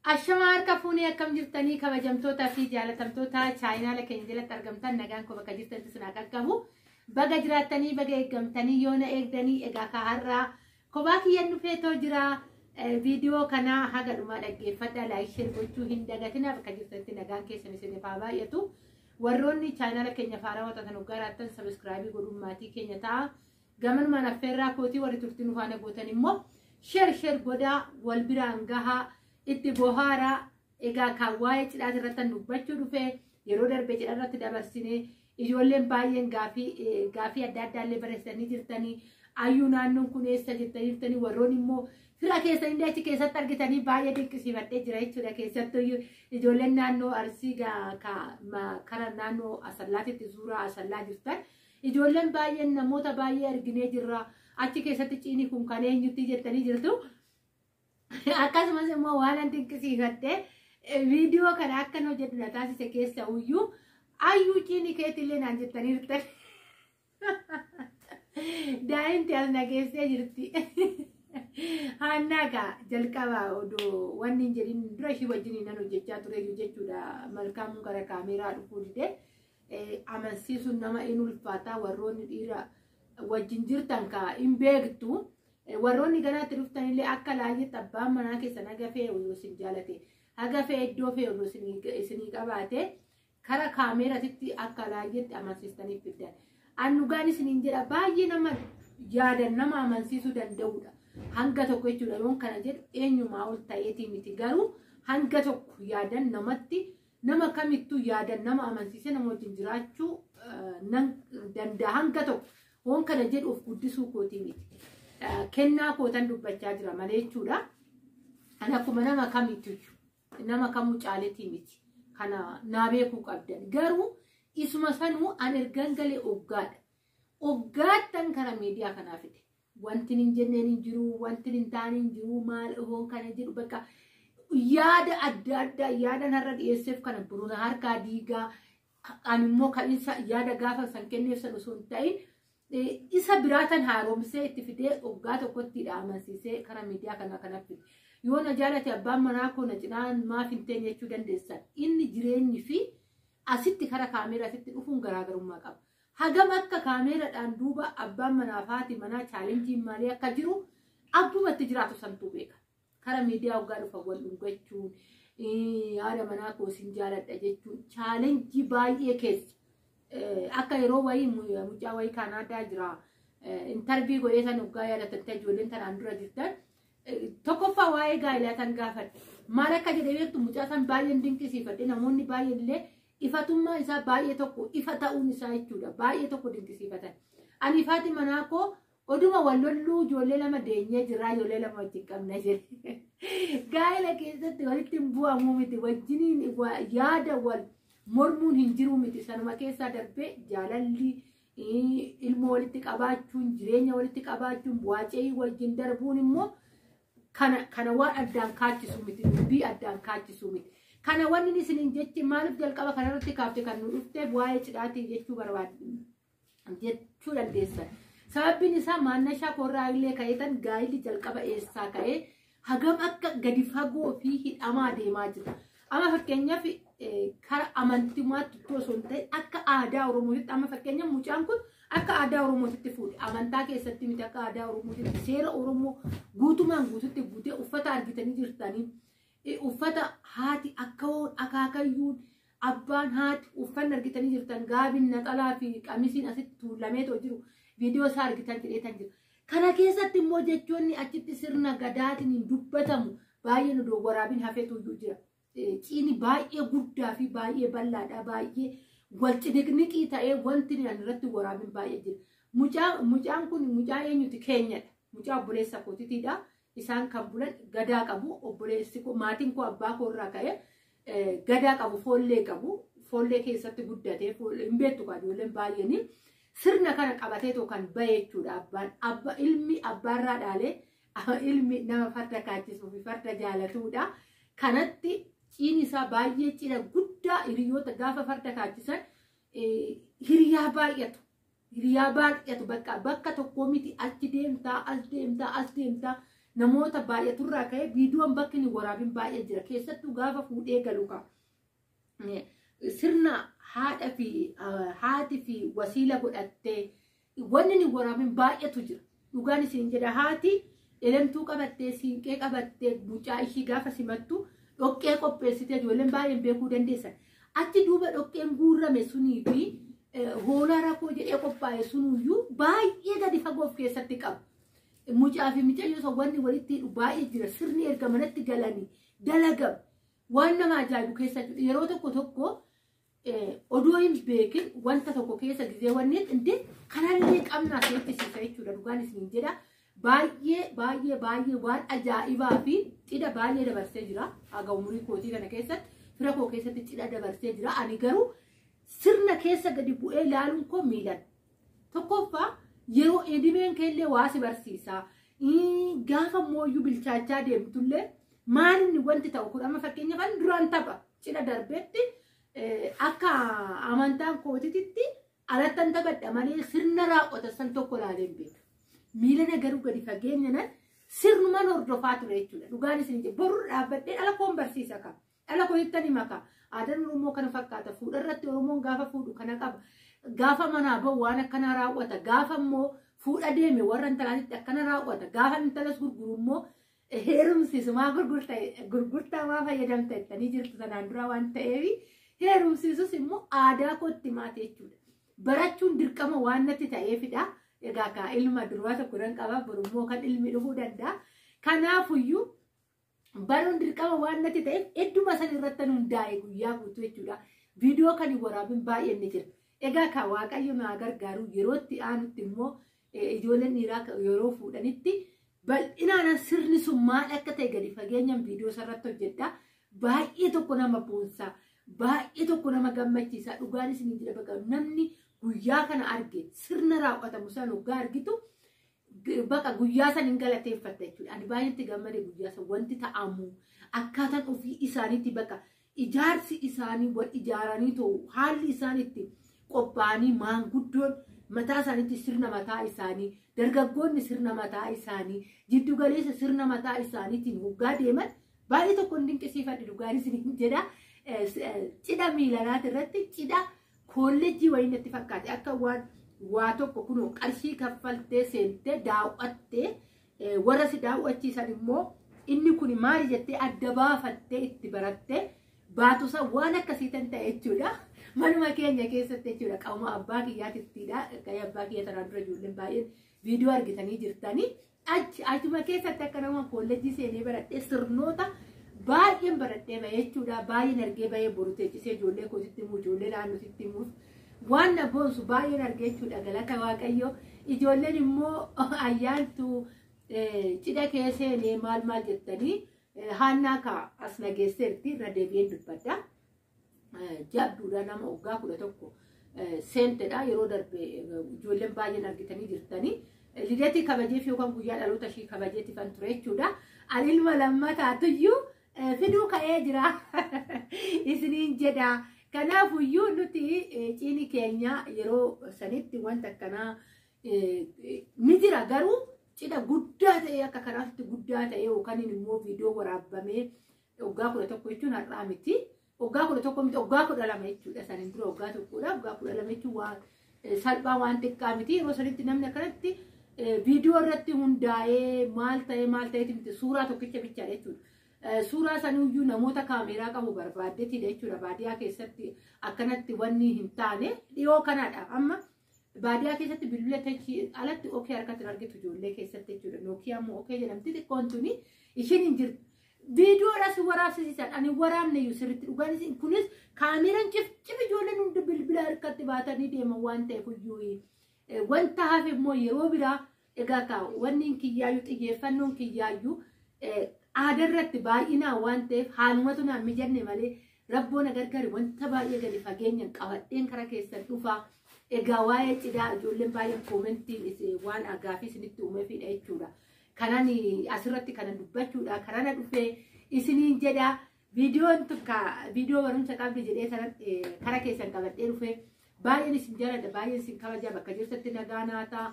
Ashamaa kafuuni akkam jirtanii kabajamtoota fi jaalatamtoota chaayinaala keenya jalatti argamtan nagaan ko bakka jirtantu sinaa qaqqabu baga jiraattanii baga eeggamtanii yoona eegdanii egaa ka har'aa kophaa kiyyan dhufeetoo jira viidiyoo kana haga dhumaa dhaggeeffadha laayik sheer gochuu hin dagatina bakka jirtanitti nagaan keessan isiniif haa baay'atu warroonni chaayinaala keenya faarawaa tan hoggaaraattan sabiskiraabii godhummaatii keenya ta'a gamanuma affeerraa kootii warri turtiin ufaana gootan immoo sheer godaa wal biraan gahaa itti bohaara egaa kan waa'ee cidhaa irratti dubbachuu dhufe yeroo darbe cidha irratti dabarsine ijoolleen baay'een gaafii adda addaa illee barreessanii jirtanii ayyuu naannoon kun eessa jirtanii warroon immoo fira keessanii achi keessatti argitanii baay'ee dinqisiifadhee jira jechuudha keessattuu ijoolleen naannoo Arsii kara naannoo Asallaatitti suuraa Asallaa jirtan ijoolleen baay'een namoota baay'ee arginee jirra achi keessatti ciini kun kan eenyutti jettanii jirtu. Akkasumas immoo waan dinqisiifadhee viidiyoo kana akka hojjedhu na taasise keessa uyyuu ayyuu ciini keetillee naan jettanii jirtan daa'imti as nageessee jirti hannaagaa jalqabaa odoo wanni hin jedhin dura ishii wajjin nan hojjechaa tureyyuu jechuudha malkaamuu gara kaameeraa dhufuu dide amansiisuun nama in ulfaataa warroonni dhiira wajjin jirtan ka hin beektu. Warroonni ganaatti dhuftanillee akka laayyeetti abbaan manaa keessan haga fe'e osoo isin jaalate haga fe'e iddoo fe'e osoo isinii qabaate kara kaameeraatitti akka laayyeetti amansiistaniif fiddan. Annugaan isiniin jedha baay'ee nama yaadan nama amansiisuu danda'udha. Hanga tokko jechuudha yoon kana jedhu eenyumaa ol ta'eetii miti garuu hanga tokko yaadan namatti nama kamittuu yaadan nama amansiisee nama wajjin jiraachuu danda'a hanga tokko yoon kana jedhu of guddisuu kootii miti. Kennaa kootan dubbachaa jira malee jechuudha. Ani akkuma nama kamitti nama kamuu caaletii miti. Kana naa beekuu qabdan. Garuu isuma sanuu an ergan galee oggaadha. Oggaattan kara miidiyaa kanaa fide. Wanti hin jenneen hin jiru, wanti hin taane hin jiru, maal oon kana jedhu bakka yaada adda addaa yaadan har'a dhiyeesseef kana buruuna harkaa diigaa ani immoo ka'insa yaada gaafa san kenneef san osoo hin ta'in isa biraatan haaromsee itti fidee oggaa tokkotti amansiisee kara miidiyaa kana fide. Yoo na jaalate abbaan manaa koo na cinaan maaf hin teenye jechuu dandeessan. Inni jireenyi fi asitti kara kaameeraatti dhufuun garaagarummaa qaba. Hagam akka kaameeraadhaan duuba abbaan manaa fi haati manaa chaalenjiin maalii akka jiru abbumatti jiraatu santuu beeka. Kara miidiyaa oggaa dhufa wal dhungachuun haadha manaa koo sin jaaladha jechuun chaalenjii baay'ee keessa. Akka yeroo wayii mucaa wayii Kanaadaa jira intarvii godhee san oggaa yaadattee ijoolleen tanaan dura jirtan tokkoffaa waa'ee gaa'ilaa tan gaafadhe maal akka jedhee beektu mucaa san baay'een dinqisiifadhe namoonni baay'een illee ifatummaa isaa baay'ee tokko ifa ta'uun isaa jechuudha baay'ee tokko dinqisiifatan. Ani haati manaa koo oduma wal lolluu ijoollee lama deenyee jirraa ijoollee lama wajjin qabna jedhe gaa'ila keessatti walitti hin bu'amuu miti wajjiniin yaada wal mormuun hin jiru miti sanuma keessaa darbee jaalalli ilmoo walitti qabaachuun jireenya walitti qabaachuun bu'aacee wajjin darbuun immoo kana waan addaan kaachisu miti dubbii addaan kaachisu miti. Kana wanni isiniin jechi maaliif jalqaba kanarratti kaafte kan nu dhufte bu'aa'ee cidhaatii jechuu barbaadu jechuu dandeessan. Sababbiin isaa maannashaa koorraa illee ka'eetan gaa'illi jalqaba eessaa ka'ee hagam akka gadi fagoo fi hidhamaa deemaa jira. Amma fakkeenyaaf kara amantimaatti osoo hin ta'in akka aadaa Oromootitti amma fakkeenyaaf mucaan kun akka aadaa Oromootitti fuudhe amantaa keessatti miti akka aadaa Oromootitti seera Oromoo guutumaan guututti guutee uffata argitanii jirtanii uffata haati akaakayyuun abbaan haati uffanni argitanii jirtan gaabiin naxalaa fi qamisiin asitti tuulameetoo jiru viidiyoo isaa argitan jedheetan jiru. Kana keessatti immoo jechoonni achitti sirna gadaatiin hin dubbatamu baay'ee nu dogoraabin hafeetu jira. Ciini baay'ee guddaa fi baay'ee bal'aadha baay'ee wal ciniqniqii ta'ee wanti irratti waraabin baay'ee jira. Mucaan kun mucaa eenyuti keenyadha. Mucaa obboleessa kootiidha. Isaan kan bulan gadaa qabu obboleessi koo maatiin koo abbaa koo irraa ka'ee gadaa qabu foollee qabu foollee keessatti guddatee hin beektu kan ijoolleen baay'een sirna kana qabateetoo kan bahe jechuudha. Ilmi abbaarraa dhaalee ilmi nama farda kaachisuu fi farda jaalatudha. Kanatti ciini isaa baay'ee cidha guddaa hiriyoota gaafa farda kaachisan hiriyaa baay'atu bakka tokko miti achi deemtaa as deemtaa namoota baay'aturraa ka'ee viidiyoon bakki inni waraabin baay'ee jira keessattuu gaafa fuudhee galu ka sirna haati fi wasiila godhattee wanni inni waraabin baay'atu jira dhugaan isin jedha haati elemtuu qabattee siinqee qabattee mucaa ishii gaafa simattu dhoqqee qopheessitee ijoolleen baay'een beekuu dandeessan achi duuba dhoqqeen guurrame sunii fi hoolaa rakoo jedhee qophaa'e sunuyyuu baay'ee gadi fagoof keessatti qaba. Mucaa fi micayyoo wanni walitti hidhu baay'ee jira sirni erga manatti galanii dalagam waan nama ajaa'ibu keessa jiru yeroo tokko odoo hin beekin wanta tokko keessa gizee wanneen indee kanallee qabnaa seettisiisa jechuudha dhugaan isin jedha baay'ee waan ajaa'ibaa fi cidha baay'ee dabarsee jira haga umurii kootii kana keessatti fira koo keessatti cidha dabarsee jira ani garuu sirna keessa gadi bu'ee ilaaluun koo miilan tokkoffaa yeroo edimeen keellee waasi barsiisaa gaafa mooyyuu bilchaachaa deemtullee maalinni wanti ta'u kun amma fakkeenyaaf duraan tapha cidha darbeetti akka amantaan kootitti alattan taphadha malee sirna raawwata san tokko laaleen beeka miilana garuu gadi fageenyanan sirnuman hordofaa ture jechuudha dhugaan isin jedhe boruu dhaabbadhee dhala koon barsiisa ka dhala kootittan hima ka aadaan Oromoo kana fakkaata fuudha irratti Oromoon gaafa fuudhu kana qaba gaafa manaa bahu waan akkana raawwata gaafa immoo fuudha deeme warra intalaatitti akkana raawwata gaafa intalas gurguru immoo heerumsiisu maa gurgurtaa maa fayyadamta jettanii jirtu sanaan dura waan ta'eef heerumsiisus immoo aadaa kootti maate jechuudha barachuun dirqama waan natti ta'eefidha egaa kaa ilma durbaa tokko nan qaba borummoo kan ilmi dhufuu danda'a kanaafuyyuu baruun dirqama waan natti ta'eef hedduma san irratti hundaa'e guyyaa guutuu jechuudha viidiyoo kan waraabin baay'ee ni jira egaa kaa waaqayyo naa gargaaru yerootti aanutti immoo ijoolleen dhiiraa yeroo fuudhanitti bal'inaan sirni sun maal akka ta'e gadi fageenyaan viidiyoo sarratti hojjedha baay'ee tokko nama boonsaa baay'ee tokko nama gammachiisa dhugaan isin jira baqa namni guyyaa kana arge sirna raawwatamu san hoggaa argitu baqa guyyaa san hin galateeffatta jechuudha ani baay'eetti gammade guyyaa san wanti ta'amu akkaataan ofii isaaniitti baqa ijaarsi isaanii wal ijaaranii ta'u haalli isaaniitti qophaa'anii maanguddoon mataa isaaniitti sirna mataa isaanii dargaggoonni sirna mataa isaanii jiddu galeessa sirna mataa isaaniitiin hoggaa deeman baay'ee tokko hin dinqisiifadhe dhugaan isin jedha cidha miilanaat irratti cidha kolleejjii wayii natti fakkaate akka waa tokko kunoo qarshii kaffaltee seentee daawwattee warra si daawwachiisan immoo inni kun maali jettee adda baafattee itti barattee baatusa waan akkasiitan ta'e jechuudha manuma keenya keessatti jechuudha qaama abbaa kiyyaatittidha gaya abbaa kiyya tanaan dura ijoolleen baay'een viidiyoo argitanii jirtanii achuma keessatti akka nama kolleejjii seenee baradhee sirnoota baay'een baradhee bahee jechuudha baay'een argee bahee boru teechisee ijoollee kootitti immoo ijoollee naannootitti immoo waan na boonsu baay'een argee jechuudha galata waaqayyo ijoolleen immoo ayyaantu cidha keessee maal jettanii haannaa ka as nageesseerti irra deebi'een dubbadha jabduudha nama waggaa 11 seentedha yeroo darbe ijoolleen baay'een argitanii jirtanii lideetii kabajeef yookaan guyyaa dhaloota ishii kabajeetti kan ture jechuudha ani ilma lammataatuyyuu fiduu ka'ee jira isiniin jedha kanaafuyyuu nuti ciini keenya yeroo sanitti wanta akkanaa ni jira garuu cidha guddaa ta'e akka kanaatti guddaa ta'e yookaan immoo viidiyoo waraabamee waggaa 11 jechuun har'aa miti waggaa 11 miti waggaa 12 jechuudha saniin dura waggaa tokkodha waggaa 12 jechuun waan salphaa waan xiqqaa miti yeroo sanitti namni akkanatti viidiyoo irratti hundaa'ee maal ta'eeti miti suuraa tokkicha bichaadha jechuudha suuraa sanuyyuu namoota kaameeraa qabu barbaaddeetidha jechuudha baadiyaa keessatti akkanatti wanni hin taane dhiyoo kanadha amma baadiyaa keessatti bilbila tachii alatti okee harkatti argitu ijoollee keessatti jechuudha nookiyaa immoo okee jedhamti xiqqoon tuni ishiin hin jirtu viidiyoodhaas waraabsisiisan ani waraabne iyyuu sirriitti dhugaan isin kunis kaameeraan cif ijoolleen hundi bilbila harkatti baatanii deeman waan ta'eef iyyuu wanta hafe immoo yeroo biraa egaa kaa wanni kiyyaayyuu xiyyeeffannoon kiyyaayyuu aadarratti baay'inaan waan ta'eef haalumatu naan mijanne malee rabboon gargaari wanta baay'ee gadi fageenyaan qabadheen kara keessan dhufaa egaa waa'ee cidhaa ijoolleen baay'een koomentii waan agaafii isinitti uumeefidha jechuudha kanan asirratti kana dubbachuudha karana dhufee isiniin jedha viidiyoo barumsa qabdi jedhee kara keessan qabadhee dhufee baay'een isin jaalladha baay'een isin kabajaa bakka jirtatti nagaa naataa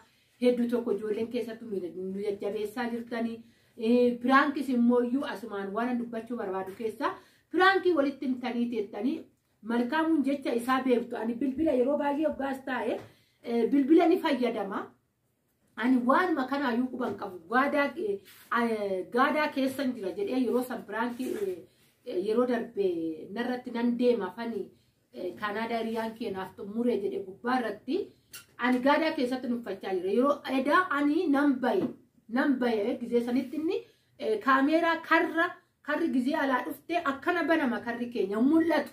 hedduu tokko ijoolleen keessattuu nu jajjabeessaa jirtanii براانكي سمويو أسمان وانا دبتشو بربادو كيسا براانكي ولتن تاني ملكامون جيتشا إسابي بتو أني بلبلا يرو باجي وغاستاي بلبلا نفايا دما أني وان ما كان أيوكو بانكابو غادا كيسان جرا جدي يرو سبرانكي يرو دربي نرتي نندي ما فاني كندا ريانكي نافتو موري جدي ببارتي أني غادا كيسان تنفايا يرو إدا أني نمباي جزء سنتني كاميرا كر جزء على أفته أكنا بنا ما كر كينيا مولت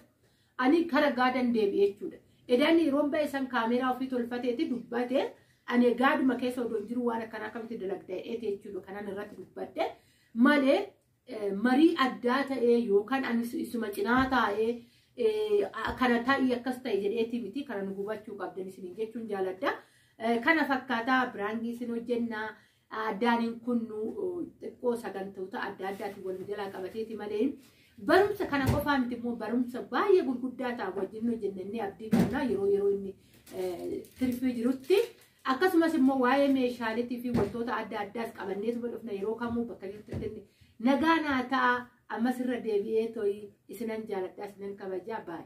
أني كر غادن ديبي يشود إداني رومبا إسم كاميرا وفي تلفتة تدبته أني غاد ما كيسو دونجرو وانا كنا كم تدلقته يشود كنا نرات دبته ماله مري أداتا يوكان أني سمجناتا كنا تاي يكستا يجري متي كنا نقوبات شو قبل نسنجة شون جالدا كنا فكاتا برانجي سنو جنة دارين كنو تكو سكنتوتا أدادا تقول مجلا كبتيتي مالين برمسا كان قفام تمو برمسا باية بالقداتا وجنو جنني أبدي كنا يرو إني ترفيج روتي أكاسما سمو واي ميشالتي في وطوتا أداداس كابنيت ولفنا يرو كمو بكالي تتني نغانا تا أما سر ديبيتوي إسنان جالتا سنن كبجا باي